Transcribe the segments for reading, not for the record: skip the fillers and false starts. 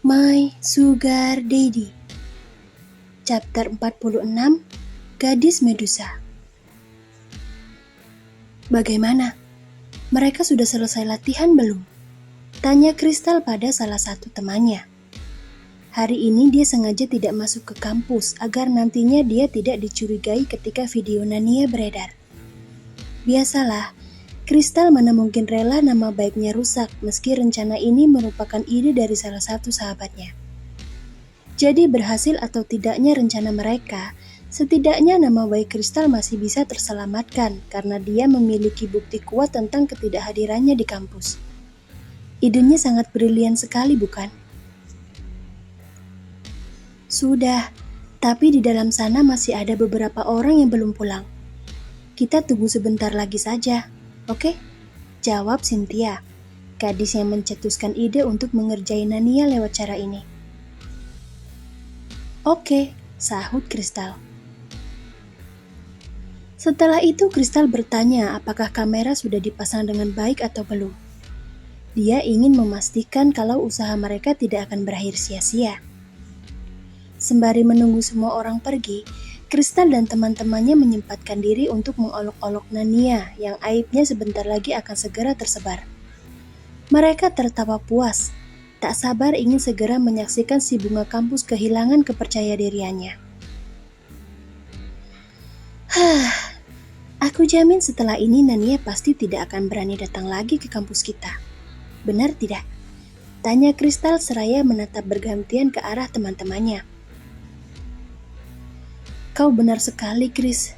My Sugar Daddy. Chapter 46, Gadis Medusa. Bagaimana? Mereka sudah selesai latihan belum? Tanya Kristal pada salah satu temannya. Hari ini dia sengaja tidak masuk ke kampus agar nantinya dia tidak dicurigai ketika video Nania beredar. Biasalah, Kristal mana mungkin rela nama baiknya rusak meski rencana ini merupakan ide dari salah satu sahabatnya. Jadi berhasil atau tidaknya rencana mereka, setidaknya nama baik Kristal masih bisa terselamatkan karena dia memiliki bukti kuat tentang ketidakhadirannya di kampus. Idenya sangat brilian sekali, bukan? Sudah, tapi di dalam sana masih ada beberapa orang yang belum pulang. Kita tunggu sebentar lagi saja. Oke? Jawab Cynthia, gadis yang mencetuskan ide untuk mengerjai Nania lewat cara ini. Oke, sahut Kristal. Setelah itu Kristal bertanya apakah kamera sudah dipasang dengan baik atau belum. Dia ingin memastikan kalau usaha mereka tidak akan berakhir sia-sia. Sembari menunggu semua orang pergi, Kristal dan teman-temannya menyempatkan diri untuk mengolok-olok Nania yang aibnya sebentar lagi akan segera tersebar. Mereka tertawa puas, tak sabar ingin segera menyaksikan si bunga kampus kehilangan kepercayadiriannya. Aku jamin setelah ini Nania pasti tidak akan berani datang lagi ke kampus kita. Benar tidak? Tanya Kristal seraya menatap bergantian ke arah teman-temannya. Kau benar sekali, Kris.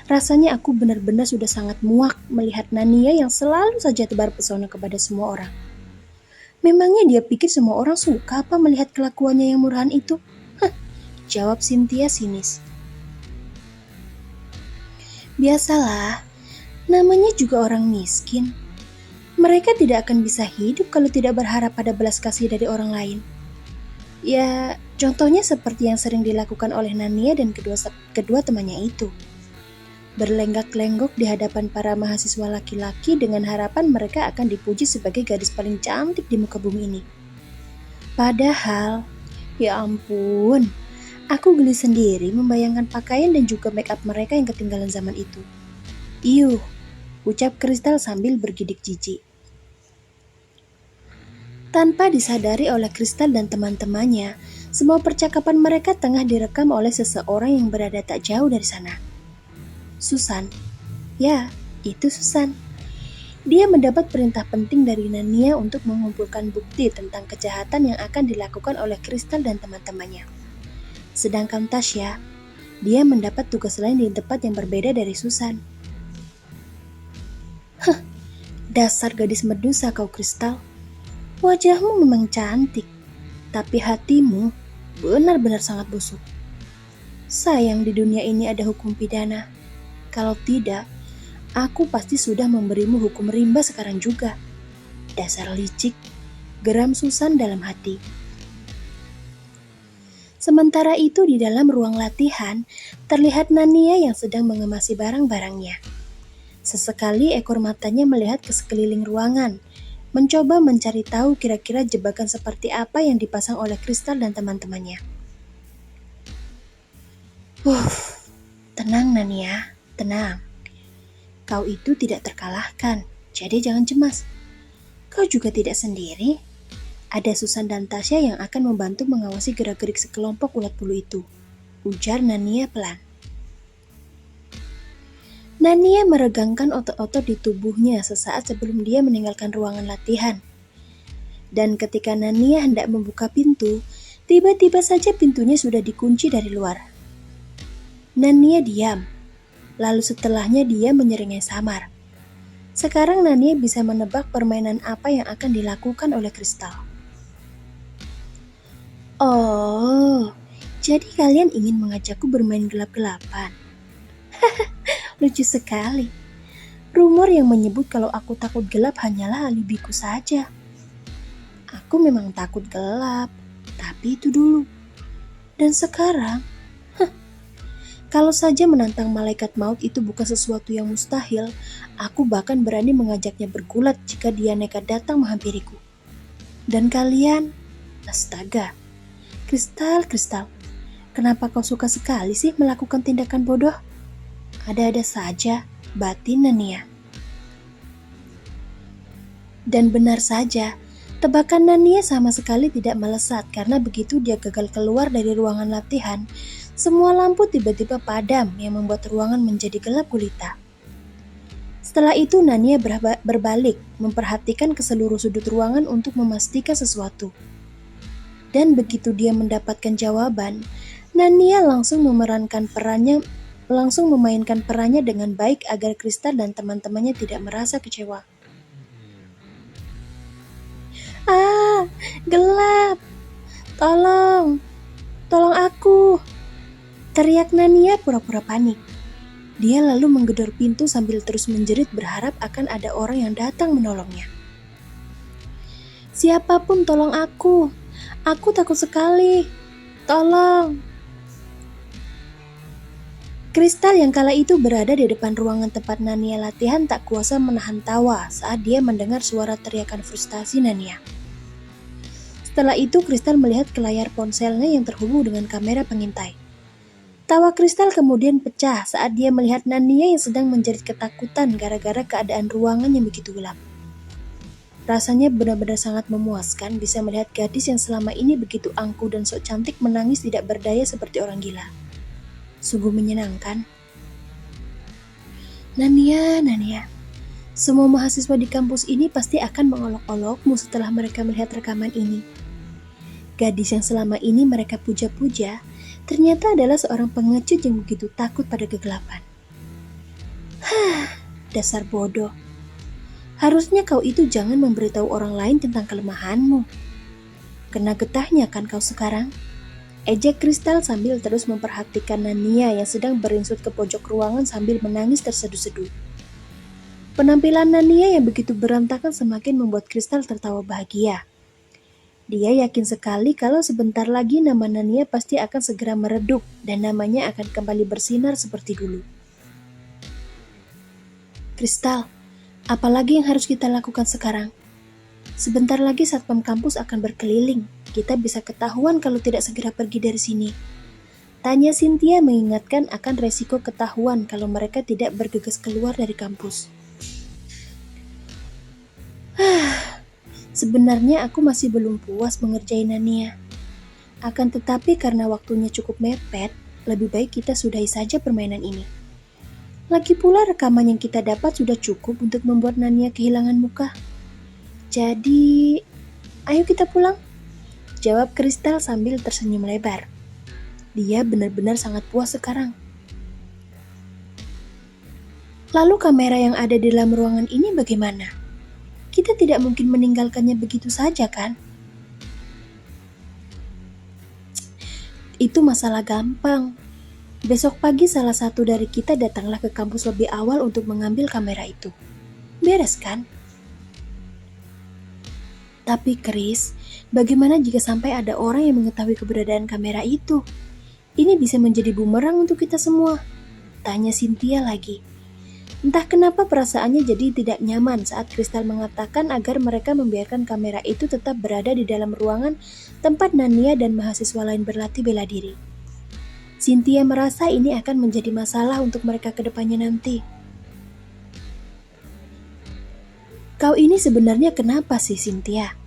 Rasanya aku benar-benar sudah sangat muak melihat Nania yang selalu saja tebar pesona kepada semua orang. Memangnya dia pikir semua orang suka apa melihat kelakuannya yang murahan itu? Jawab Cynthia sinis. Biasalah, namanya juga orang miskin. Mereka tidak akan bisa hidup kalau tidak berharap pada belas kasih dari orang lain. Ya, contohnya seperti yang sering dilakukan oleh Nania dan kedua temannya itu. Berlenggak-lenggok di hadapan para mahasiswa laki-laki dengan harapan mereka akan dipuji sebagai gadis paling cantik di muka bumi ini. Padahal, ya ampun, aku geli sendiri membayangkan pakaian dan juga make up mereka yang ketinggalan zaman itu. Iuh, ucap Kristal sambil bergidik jijik. Tanpa disadari oleh Kristal dan teman-temannya, semua percakapan mereka tengah direkam oleh seseorang yang berada tak jauh dari sana. Susan. Ya, itu Susan. Dia mendapat perintah penting dari Nania untuk mengumpulkan bukti tentang kejahatan yang akan dilakukan oleh Kristal dan teman-temannya. Sedangkan Tasya, dia mendapat tugas lain di tempat yang berbeda dari Susan. Dasar gadis medusa kau, Kristal. Wajahmu memang cantik, tapi hatimu benar-benar sangat busuk. Sayang di dunia ini ada hukum pidana. Kalau tidak, aku pasti sudah memberimu hukum rimba sekarang juga. Dasar licik, geram Susan dalam hati. Sementara itu di dalam ruang latihan, terlihat Nania yang sedang mengemasi barang-barangnya. Sesekali ekor matanya melihat ke sekeliling ruangan, mencoba mencari tahu kira-kira jebakan seperti apa yang dipasang oleh Kristal dan teman-temannya. Tenang Nania, tenang. Kau itu tidak terkalahkan, jadi jangan cemas. Kau juga tidak sendiri. Ada Susan dan Tasya yang akan membantu mengawasi gerak-gerik sekelompok ulat bulu itu, ujar Nania pelan. Nania meregangkan otot-otot di tubuhnya sesaat sebelum dia meninggalkan ruangan latihan. Dan ketika Nania hendak membuka pintu, tiba-tiba saja pintunya sudah dikunci dari luar. Nania diam, lalu setelahnya dia menyeringai samar. Sekarang Nania bisa menebak permainan apa yang akan dilakukan oleh Kristal. Oh, jadi kalian ingin mengajakku bermain gelap-gelapan? Lucu sekali. Rumor yang menyebut kalau aku takut gelap hanyalah alibiku saja. Aku memang takut gelap, tapi itu dulu. Dan sekarang, kalau saja menantang malaikat maut itu bukan sesuatu yang mustahil, aku bahkan berani mengajaknya bergulat jika dia nekat datang menghampiriku. Dan kalian, astaga, Kristal, kenapa kau suka sekali sih melakukan tindakan bodoh? Ada-ada saja, batin Nania. Dan benar saja, tebakan Nania sama sekali tidak melesat karena begitu dia gagal keluar dari ruangan latihan, semua lampu tiba-tiba padam yang membuat ruangan menjadi gelap gulita. Setelah itu Nania berbalik, memperhatikan ke seluruh sudut ruangan untuk memastikan sesuatu. Dan begitu dia mendapatkan jawaban, Nania langsung memainkan perannya dengan baik agar Kristal dan teman-temannya tidak merasa kecewa. Ah, gelap! Tolong aku! Teriak Nania pura-pura panik. Dia lalu menggedor pintu sambil terus menjerit berharap akan ada orang yang datang menolongnya. Siapapun tolong aku takut sekali, tolong. Kristal yang kala itu berada di depan ruangan tempat Nania latihan tak kuasa menahan tawa saat dia mendengar suara teriakan frustasi Nania. Setelah itu Kristal melihat ke layar ponselnya yang terhubung dengan kamera pengintai. Tawa Kristal kemudian pecah saat dia melihat Nania yang sedang menjerit ketakutan gara-gara keadaan ruangan yang begitu gelap. Rasanya benar-benar sangat memuaskan bisa melihat gadis yang selama ini begitu angkuh dan sok cantik menangis tidak berdaya seperti orang gila. Sungguh menyenangkan. Nania, semua mahasiswa di kampus ini pasti akan mengolok-olokmu setelah mereka melihat rekaman ini. Gadis yang selama ini mereka puja-puja ternyata adalah seorang pengecut yang begitu takut pada kegelapan. Dasar bodoh. Harusnya kau itu jangan memberitahu orang lain tentang kelemahanmu. Kena getahnya kan kau sekarang? Ejek Kristal sambil terus memperhatikan Nania yang sedang beringsut ke pojok ruangan sambil menangis terseduh-seduh. Penampilan Nania yang begitu berantakan semakin membuat Kristal tertawa bahagia. Dia yakin sekali kalau sebentar lagi nama Nania pasti akan segera meredup dan namanya akan kembali bersinar seperti dulu. Kristal, apalagi yang harus kita lakukan sekarang? Sebentar lagi satpam kampus akan berkeliling. Kita bisa ketahuan kalau tidak segera pergi dari sini. Tanya Cynthia mengingatkan akan resiko ketahuan kalau mereka tidak bergegas keluar dari kampus. Sebenarnya aku masih belum puas mengerjain Nania. Akan tetapi karena waktunya cukup mepet, lebih baik kita sudahi saja permainan ini. Lagi pula rekaman yang kita dapat sudah cukup untuk membuat Nania kehilangan muka. Jadi, ayo kita pulang. Jawab Kristal sambil tersenyum lebar. Dia benar-benar sangat puas sekarang. Lalu kamera yang ada di dalam ruangan ini bagaimana? Kita tidak mungkin meninggalkannya begitu saja kan? Itu masalah gampang. Besok pagi salah satu dari kita datanglah ke kampus lebih awal untuk mengambil kamera itu. Beres kan? Tapi Kris, bagaimana jika sampai ada orang yang mengetahui keberadaan kamera itu? Ini bisa menjadi bumerang untuk kita semua. Tanya Cynthia lagi. Entah kenapa perasaannya jadi tidak nyaman saat Kristal mengatakan agar mereka membiarkan kamera itu tetap berada di dalam ruangan tempat Nania dan mahasiswa lain berlatih bela diri. Cynthia merasa ini akan menjadi masalah untuk mereka ke depannya nanti. Kau ini sebenarnya kenapa sih, Cynthia?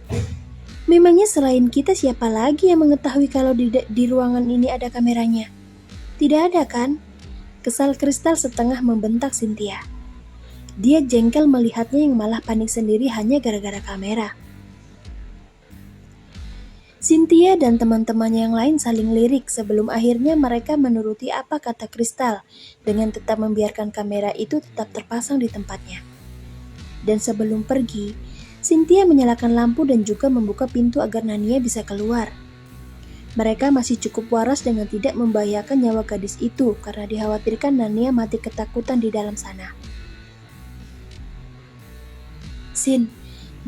Memangnya selain kita siapa lagi yang mengetahui kalau di ruangan ini ada kameranya? Tidak ada kan? Kesal Kristal setengah membentak Cynthia. Dia jengkel melihatnya yang malah panik sendiri hanya gara-gara kamera. Cynthia dan teman-temannya yang lain saling lirik sebelum akhirnya mereka menuruti apa kata Kristal dengan tetap membiarkan kamera itu tetap terpasang di tempatnya. Dan sebelum pergi, Cynthia menyalakan lampu dan juga membuka pintu agar Nania bisa keluar. Mereka masih cukup waras dengan tidak membahayakan nyawa gadis itu karena dikhawatirkan Nania mati ketakutan di dalam sana. Sin,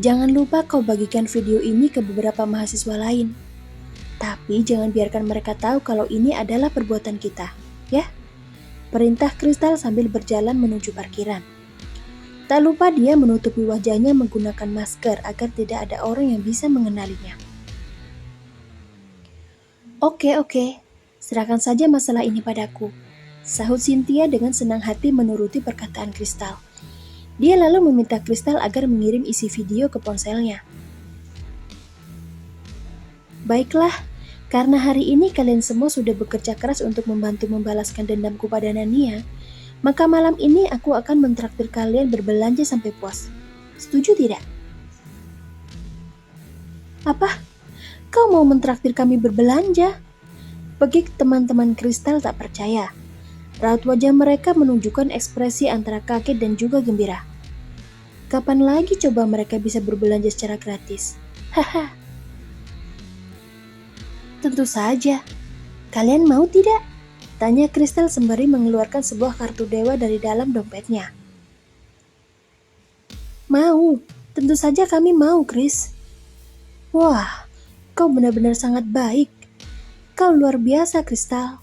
jangan lupa kau bagikan video ini ke beberapa mahasiswa lain. Tapi jangan biarkan mereka tahu kalau ini adalah perbuatan kita, ya? Perintah Kristal sambil berjalan menuju parkiran. Tak lupa dia menutupi wajahnya menggunakan masker agar tidak ada orang yang bisa mengenalinya. Oke, serahkan saja masalah ini padaku, sahut Cynthia dengan senang hati menuruti perkataan Kristal. Dia lalu meminta Kristal agar mengirim isi video ke ponselnya. Baiklah, karena hari ini kalian semua sudah bekerja keras untuk membantu membalaskan dendamku pada Nania, maka malam ini aku akan mentraktir kalian berbelanja sampai puas. Setuju tidak? Apa? Kau mau mentraktir kami berbelanja? Bagi teman-teman Kristal tak percaya. Raut wajah mereka menunjukkan ekspresi antara kaget dan juga gembira. Kapan lagi coba mereka bisa berbelanja secara gratis? Haha. Tentu saja. Kalian mau tidak? Tanya Kristal sembari mengeluarkan sebuah kartu dewa dari dalam dompetnya. Mau. Tentu saja kami mau, Kris. Wah, kau benar-benar sangat baik. Kau luar biasa, Kristal.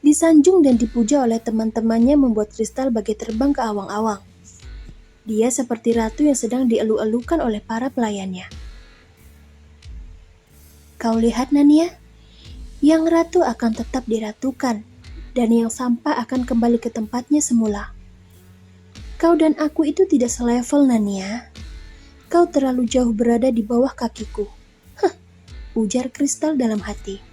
Disanjung dan dipuja oleh teman-temannya membuat Kristal bagai terbang ke awang-awang. Dia seperti ratu yang sedang dielu-elukan oleh para pelayannya. Kau lihat, Nania? Yang ratu akan tetap diratukan, dan yang sampah akan kembali ke tempatnya semula. Kau dan aku itu tidak selevel, Nania. Kau terlalu jauh berada di bawah kakiku. Ujar Kristal dalam hati.